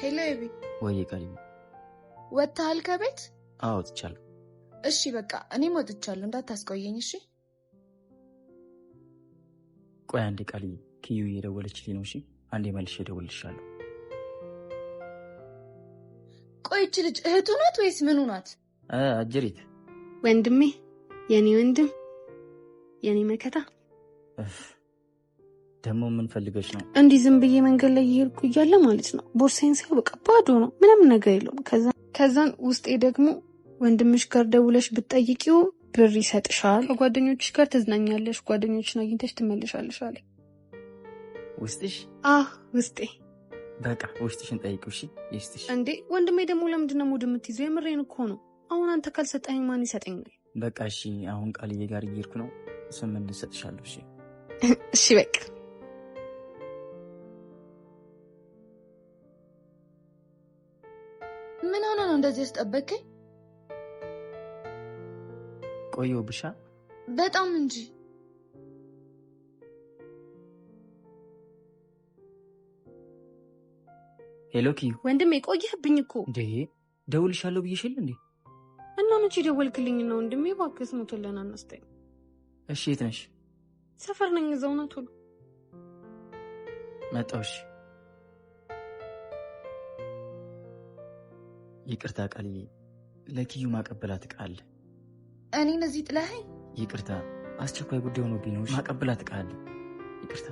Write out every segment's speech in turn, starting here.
ሄሎ ኤቢ ወይ ቃልዬ ወጣሃል ከቤት? አዎ ወጥቻለሁ። እሺ በቃ እኔም ወጥቻለሁ እንዳታስቆየኝ እሺ። ቆይ አንዴ ቃልዬ ኪዩ እየደወለችልኝ ነው። እሺ አንዴ መልሼ እደውልልሻለሁ። ቆይ እቺ ልጅ እህቱ ናት ወይስ ምኑ ናት? አጀሪት ወንድሜ የኔ ወንድም የኔ መከታ ደግሞ ምን ፈልገሽ ነው? እንዲህ ዝም ብዬ መንገድ ላይ እየሄድኩ እያለ ማለት ነው ቦርሳዬን ሳይው በቃ ባዶ ነው፣ ምንም ነገር የለውም። ከዛን ውስጤ ደግሞ ወንድምሽ ጋር ደውለሽ ብትጠይቂው ብር ይሰጥሻል፣ ከጓደኞችሽ ጋር ትዝናኛለሽ፣ ጓደኞችሽን አግኝተሽ ትመለሻለሽ አለ። ውስጥሽ? ውስጤ። በቃ ውስጥሽን ጠይቂው እሺ ይስጥሽ። እንዴ ወንድሜ ደግሞ ለምንድነው ሙድ የምትይዘው? የምሬን እኮ ነው። አሁን አንተ ካልሰጠኝ ማን ይሰጠኛል? በቃ እሺ አሁን ቃልዬ ጋር እየሄድኩ ነው፣ እሱን ምን ልሰጥሻለሁ። እሺ እሺ በቃ ምን ሆነ ነው እንደዚህ ያስጠበቀኝ? ቆየው ብሻ በጣም እንጂ። ሄሎ ኪዩ ወንድሜ ቆየህብኝ እኮ። እንዴ ደውልሻለሁ ብዬሽል እንዴ? እና መቼ ደወልክልኝ ነው ወንድሜ? እባክህ ሞተለና አናስተኝ። እሺ የት ነሽ? ሰፈር ነኝ እዛው ነው። ቶሎ መጣሁ። እሺ ይቅርታ ቃልዬ ለኪዩ ማቀበላት ቃል እኔን እዚህ ጥለኸኝ? ይቅርታ አስቸኳይ ጉዳይ ሆኖብኝ ነው። ማቀበላት ቃል ይቅርታ።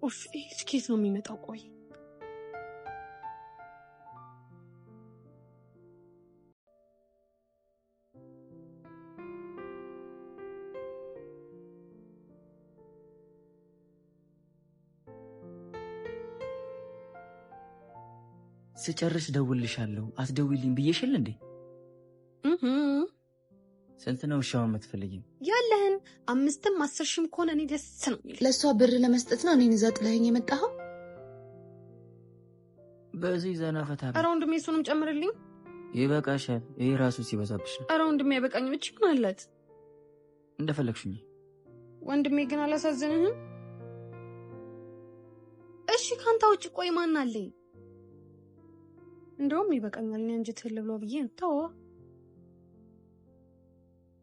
ኡፍ ስኬት ነው የሚመጣው። ቆይ ስጨርስ ደውልልሻለሁ አስደውይልኝ ብዬሽል እንዴ? ስንት ነው ሻው የምትፈልጊው? ያለህን 5ም 10ሺም ከሆነ እኔ ደስ ነው የሚል። ለሷ ብር ለመስጠት ነው እኔን እዛ ጥለኸኝ የመጣኸው? በዚህ ዘና ፈታ። ኧረ ወንድሜ እሱንም ጨምርልኝ። ይበቃሻል። ይሄ ራሱ ሲበዛብሽ ነው። ኧረ ወንድሜ አይበቃኝም። እቺ ምን አላት? እንደፈለግሽኝ ወንድሜ ግን አላሳዝንህም? እሺ ካንተ ውጭ ቆይ ማን አለኝ? እንደውም ይበቃኛል። እኔ አንጀትህን ልብላ ብዬ ነው። ተው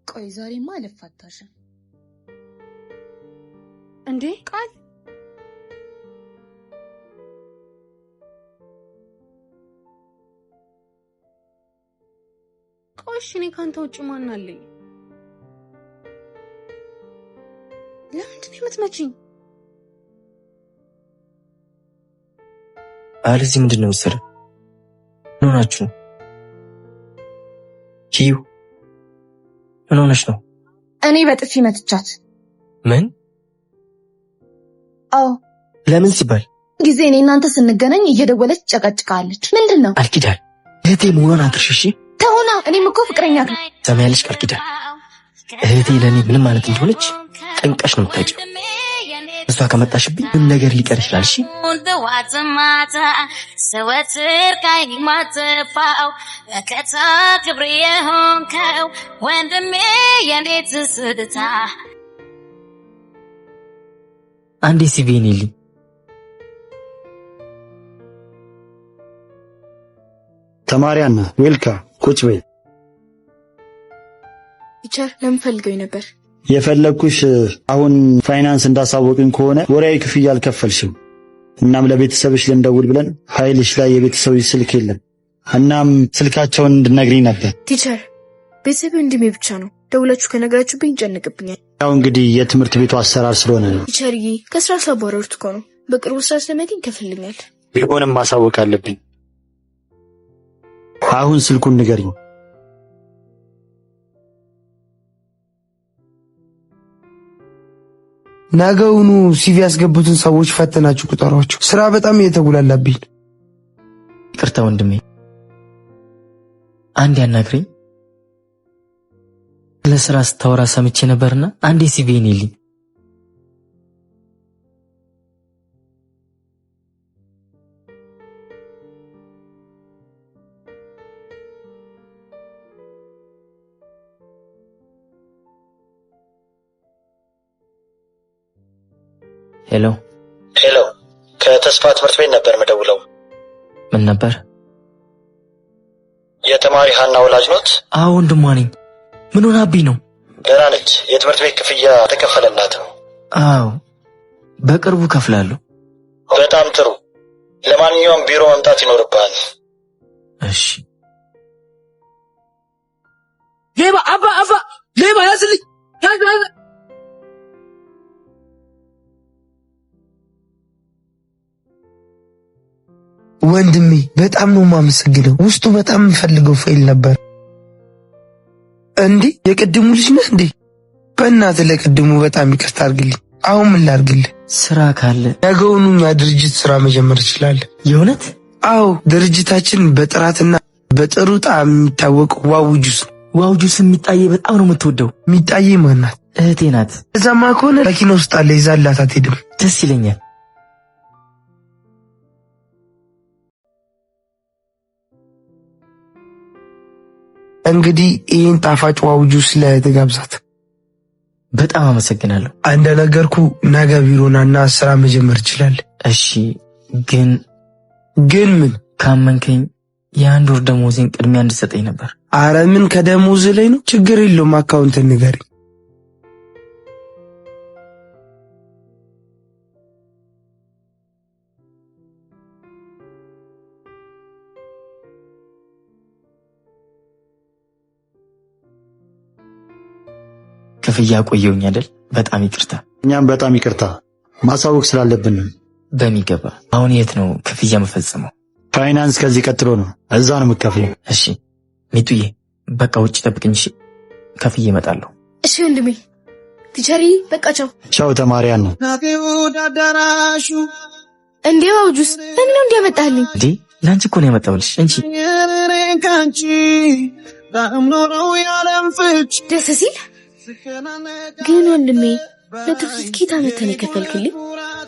ቆይ ዛሬማ አልፋታሽም እንዴ ቃል። ቆይ እሺ እኔ ካንተ ውጭ ማን አለኝ? ለምንድን ነው የምትመጪኝ? አለዚህ ምንድን ነው መሰለህ? ምን ሆናችሁ ነው? ኪዩ ምን ሆነሽ ነው? እኔ በጥፊ መትቻት። ምን? አዎ። ለምን ሲባል? ጊዜ እኔ እናንተ ስንገናኝ እየደወለች ጨቀጭቃለች። ምንድን ነው? ቃልኪዳን እህቴ መሆኗን አትርሺ። ተውና እኔም እኮ ፍቅረኛ ነው። ሰማያለሽ ቃልኪዳን፣ እህቴ ለእኔ ምንም ማለት እንደሆነች ጠንቀሽ ነው የምታውቂው። እሷ ከመጣሽብኝ ምን ነገር ሊቀር ይችላል። እሺ ሰወትር ካይ ማተፋው ከታ ክብሬ ሆንከው ወንድሜ የኔት ስድታ አንዴ ሲቪኒሊ ተማሪያና ዌልካ ቁጭ በይ። ቲቸር ለምን ፈልገኝ ነበር? የፈለኩሽ አሁን ፋይናንስ እንዳሳወቅን ከሆነ ወራዊ ክፍያ አልከፈልሽም። እናም ለቤተሰብሽ ልንደውል ብለን ፋይልሽ ላይ የቤተሰብሽ ስልክ የለም። እናም ስልካቸውን እንድነግሪኝ ነበር። ቲቸር ቤተሰብ እንድሜ ብቻ ነው። ደውላችሁ ከነገራችሁብኝ ይጨንቅብኛል። ያው እንግዲህ የትምህርት ቤቱ አሰራር ስለሆነ ነው። ቲቸርዬ ከስራ ሳባረርኩ እኮ ነው። በቅርቡ ስራ ስለማገኝ ይከፍልኛል። ቢሆንም ማሳወቅ አለብኝ። አሁን ስልኩን ንገሪኝ። ነገውኑ ሲቪ ያስገቡትን ሰዎች ፈተናችሁ ቁጠሯቸው። ስራ በጣም እየተጉላላብኝ። ይቅርታ ወንድሜ አንድ ያናግረኝ። ለስራ ስታወራ ሰምቼ ነበርና አንዴ ሲቪን ይልኝ። ሄሎ ሄሎ፣ ከተስፋ ትምህርት ቤት ነበር መደውለው። ምን ነበር? የተማሪ ሀና ወላጅ ኖት? አዎ ወንድሟ ነኝ። ምን ሆናብኝ ነው? ደህና ነች። የትምህርት ቤት ክፍያ ተከፈለላት ነው? አዎ በቅርቡ ከፍላለሁ። በጣም ጥሩ። ለማንኛውም ቢሮ መምጣት ይኖርብሃል። እሺ። ሌባ አባ ሌባ ያዝልኝ። ወንድሜ በጣም ነው የማመሰግነው። ውስጡ በጣም የምፈልገው ፋይል ነበር። እንዴ የቅድሙ ልጅ ነህ እንዴ? በእናትህ ለቅድሙ በጣም ይቅርታ አድርግልኝ። አሁን ምን ላድርግልህ? ስራ ካለ ነገውኑ እኛ ድርጅት ስራ መጀመር እንችላለን። የእውነት? አዎ ድርጅታችን በጥራትና በጥሩ ጣዕም የሚታወቅ ዋው ጁስ ነው። ዋው ጁስ የሚጣዬ በጣም ነው የምትወደው። የሚጣዬ ማናት? እህቴ ናት። እዛማ ከሆነ መኪና ውስጥ አለ፣ ይዛላት አትሄድም? ደስ ይለኛል። እንግዲህ ይህን ጣፋጭ ዋው ጁስ ለእህትህ ጋብዛት። በጣም አመሰግናለሁ። እንደነገርኩ ነገ ቢሮናና ስራ መጀመር ይችላል። እሺ ግን ምን? ካመንከኝ የአንድ ወር ደሞዜን ቅድሚያ እንድሰጠኝ ነበር። አረ ምን ከደሞዝ ላይ ነው? ችግር የለውም። አካውንት ንገረኝ። ክፍያ ቆየውኝ አይደል? በጣም ይቅርታ። እኛም በጣም ይቅርታ። ማሳወቅ ስላለብን። በሚገባ። አሁን የት ነው ክፍያ መፈጸመው? ፋይናንስ ከዚህ ቀጥሎ ነው። እዛ ነው የምትከፍለው። እሺ ሚጡዬ በቃ ውጭ ጠብቅኝ። እሺ ከፍዬ እመጣለሁ። እሺ ወንድሜ። ቲቸሪ በቃ ቻው። ቻው ተማሪያን ነው። እንዴ ዋው ጁስ ለምን ነው እንዲያመጣልኝ? እንዴ ላንቺ እኮ ነው ያመጣሁልሽ እንጂ። ደስ ሲል ግን ወንድሜ ለትርፍ ኪታ መተን የከፈልክልኝ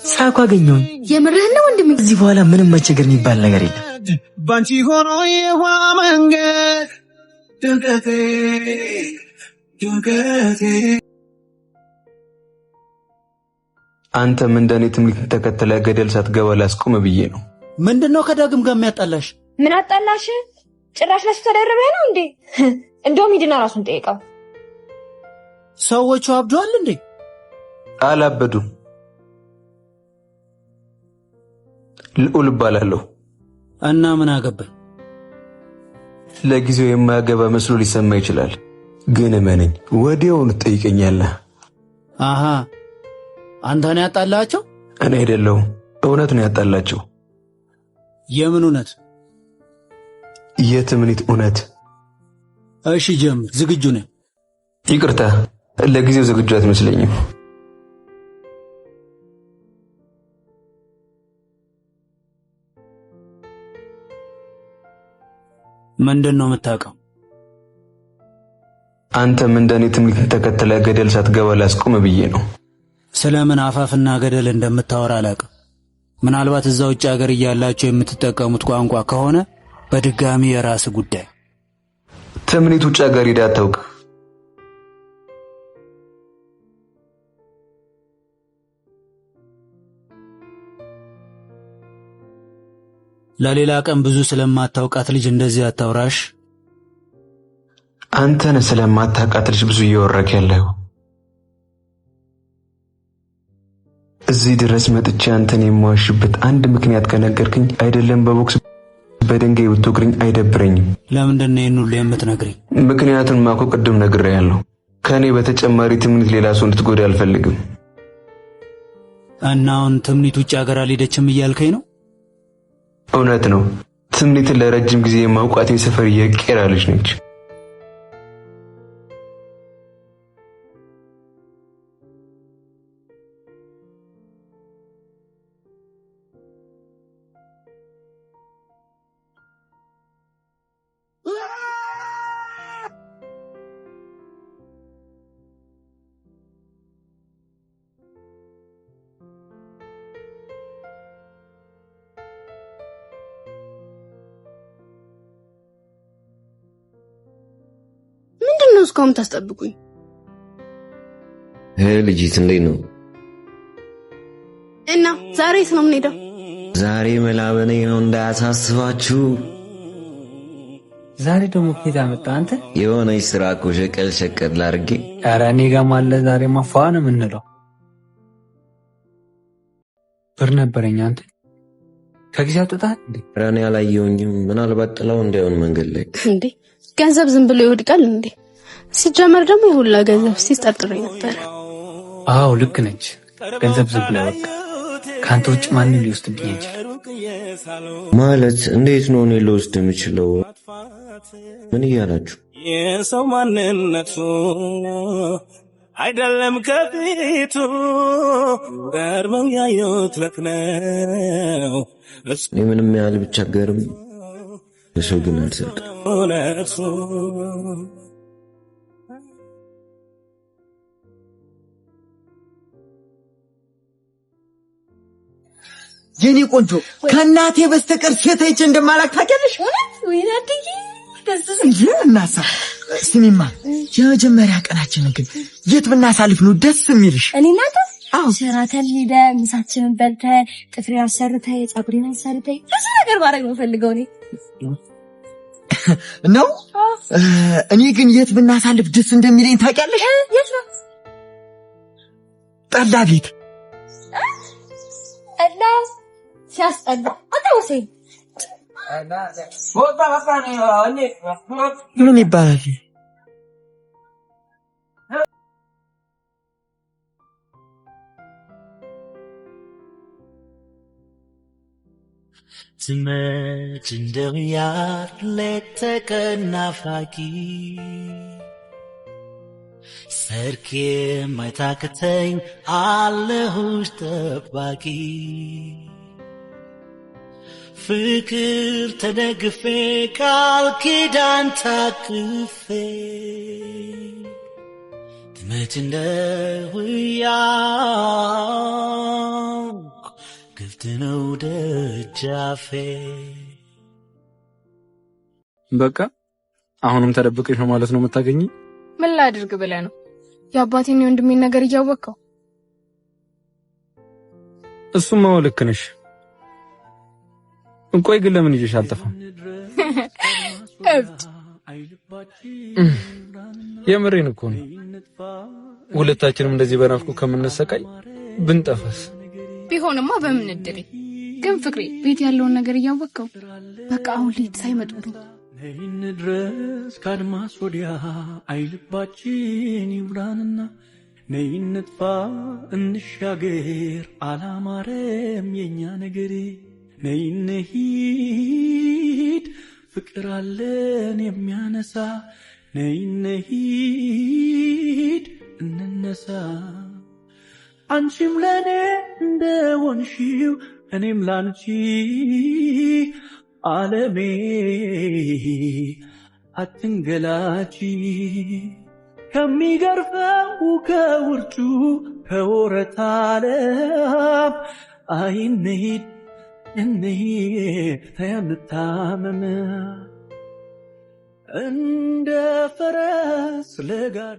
ሳቋ አገኘሁኝ። የምርህን ነው ወንድሜ? እዚህ በኋላ ምንም መቸገር የሚባል ነገር የለም። ባንቺ ሆኖ የዋ መንገድ ድንቀቴ አንተም እንደኔ ትምክህት ተከተለ ገደል ሳትገባ ላስቆም ብዬ ነው። ምንድነው ከዳግም ጋር የሚያጣላሽ? ምን አጣላሽ? ጭራሽ ለሱ ተደረበህ ነው እንዴ? እንደውም ሂድና ራሱን ጠይቀው። ሰዎቹ አብዷል እንዴ? አላበዱም። ልዑል እባላለሁ። እና ምን አገባኝ? ለጊዜው የማያገባ መስሎ ሊሰማ ይችላል፣ ግን እመነኝ ወዲያውኑ ትጠይቀኛለህ። አሃ አንተ ነው ያጣላቸው? እኔ አይደለሁም። እውነት ነው ያጣላቸው። የምን እውነት? የትምኒት እውነት። እሺ ጀምር፣ ዝግጁ ነኝ። ይቅርታ ለጊዜው ዝግጁ አትመስለኝም። ምንድነው የምታውቀው? አንተም እንደኔ ትምክህት ተከተለ ገደል ሳትገባ ላስቆም ብዬ ነው። ስለምን አፋፍና ገደል እንደምታወራ አላውቅም። ምናልባት እዛ ውጭ ሀገር እያላችሁ የምትጠቀሙት ቋንቋ ከሆነ በድጋሚ የራስ ጉዳይ። ትምኒት ውጭ ሀገር ሄዳ አታውቅ። ለሌላ ቀን ብዙ ስለማታውቃት ልጅ እንደዚህ አታውራሽ። አንተን ስለማታውቃት ልጅ ብዙ እያወራክ ያለው። እዚህ ድረስ መጥቼ አንተን የማዋሽበት አንድ ምክንያት ከነገርክኝ አይደለም በቦክስ በድንጋይ ብትወግረኝ አይደብረኝም። ለምንድን ነው ይህን ሁሉ የምትነግረኝ? ምክንያቱን ማኮ ቅድም ነግሬያለሁ። ከኔ በተጨማሪ ትምኒት ሌላ ሰው እንድትጎዳ አልፈልግም። እና አሁን ትምኒት ውጭ ሀገር አልሄደችም እያልከኝ ነው? እውነት ነው። ትምኒትን ለረጅም ጊዜ የማውቃት የሰፈር የቄራ ልጅ ነች። ምንድነው እስካሁን ታስጠብቁኝ? ልጅት እንዴት ነው? የት ነው የምንሄደው? ዛሬ መላበኔ ነው እንዳያሳስባችሁ። ዛሬ ደግሞ ኬታ መጣ አንተ? የሆነች ስራ እኮ ሸቀል ሸቀል ላድርጌ። ኧረ እኔ ጋርም አለ። ዛሬ ማፋዋ ነው የምንለው። ብር ነበረኝ አንተ ከጊዜ አውጥተሃል እንዴ? ኧረ እኔ አላየሁኝም። ምናልባት ጥላው እንዳይሆን መንገድ ላይ እንዴ። ገንዘብ ዝም ብሎ ይወድቃል እንዴ? ሲጀመር ደግሞ የሁላ ገንዘብ ሲስጠርጥረኝ ነበር። አዎ ልክ ነች። ገንዘብ ዝም ብሎ ይወድቃል። ካንተ ውጭ ማንም ሊወስድብኝ አይችልም። ማለት እንዴት ነው እኔ ልወስድ የምችለው? ምን እያላችሁ? የሰው ማንነቱ አይደለም ከፊቱ ቀርበው ያዩት ለክነው። እኔ ምንም ያህል ብቸገርም የሰው ግን አልሰርቅም። የኔ ቆንጆ ከእናቴ በስተቀር ሴት አይቼ እንደማላክ ታውቂያለሽ? ወይኔ አድዬ ደስ እናሳ ስሚማ፣ የመጀመሪያ ቀናችንን ግን የት ብናሳልፍ ነው ደስ የሚልሽ? እኔ እናንተ ሸራተን ሄደን ምሳችንን በልተን ጥፍሬን አሰርተን ፀጉሬን አሰርተን ብዙ ነገር ማድረግ ነው ፈልገው እኔ ነው። እኔ ግን የት ብናሳልፍ ደስ እንደሚለኝ ታውቂያለሽ? የት ነው? ጠላ ቤት። ጠላ ሲያስጠላ አታውሴ ምን ይባላል? ትመጭ እንደውያር ሌተቀን ናፋቂ ሰርኬ ማይታክተኝ አለሁሽ ጠባቂ ፍቅር ተደግፌ ቃል ኪዳን ታቅፌ ትመጭ እንደውያር ክፍት ነው ደጃፌ። በቃ አሁንም ተደብቀሽ ነው ማለት ነው የምታገኝ? ምን ላድርግ ብለህ ነው? የአባቴን የወንድሜን ነገር እያወቀው። እሱማ ልክ ነሽ። እንቆይ ግን ለምን ይዤሽ አልጠፋም? እብድ የምሬን እኮ ነው። ሁለታችንም እንደዚህ በናፍቆ ከምንሰቃይ ብንጠፋስ? ቢሆንማ በምን እድሬ። ግን ፍቅሬ ቤት ያለውን ነገር እያወቀው በቃ አሁን ልሂድ ሳይመጡ ነው። ነይን ድረስ ካድማስ ወዲያ አይልባችን ይብራንና ነይን ንጥፋ እንሻገር አላማረም የኛ ነገር ነይን ሂድ ፍቅር አለን የሚያነሳ ነይን ሂድ እንነሳ አንቺም ለኔ እንደሆንሽው እኔም ላንቺ ዓለሜ አትንገላቺ ከሚገርፈው ከውርጩ ከወረታ ዓለም አይ እንሂድ ተያንታመም እንደ ፈረስ ለጋር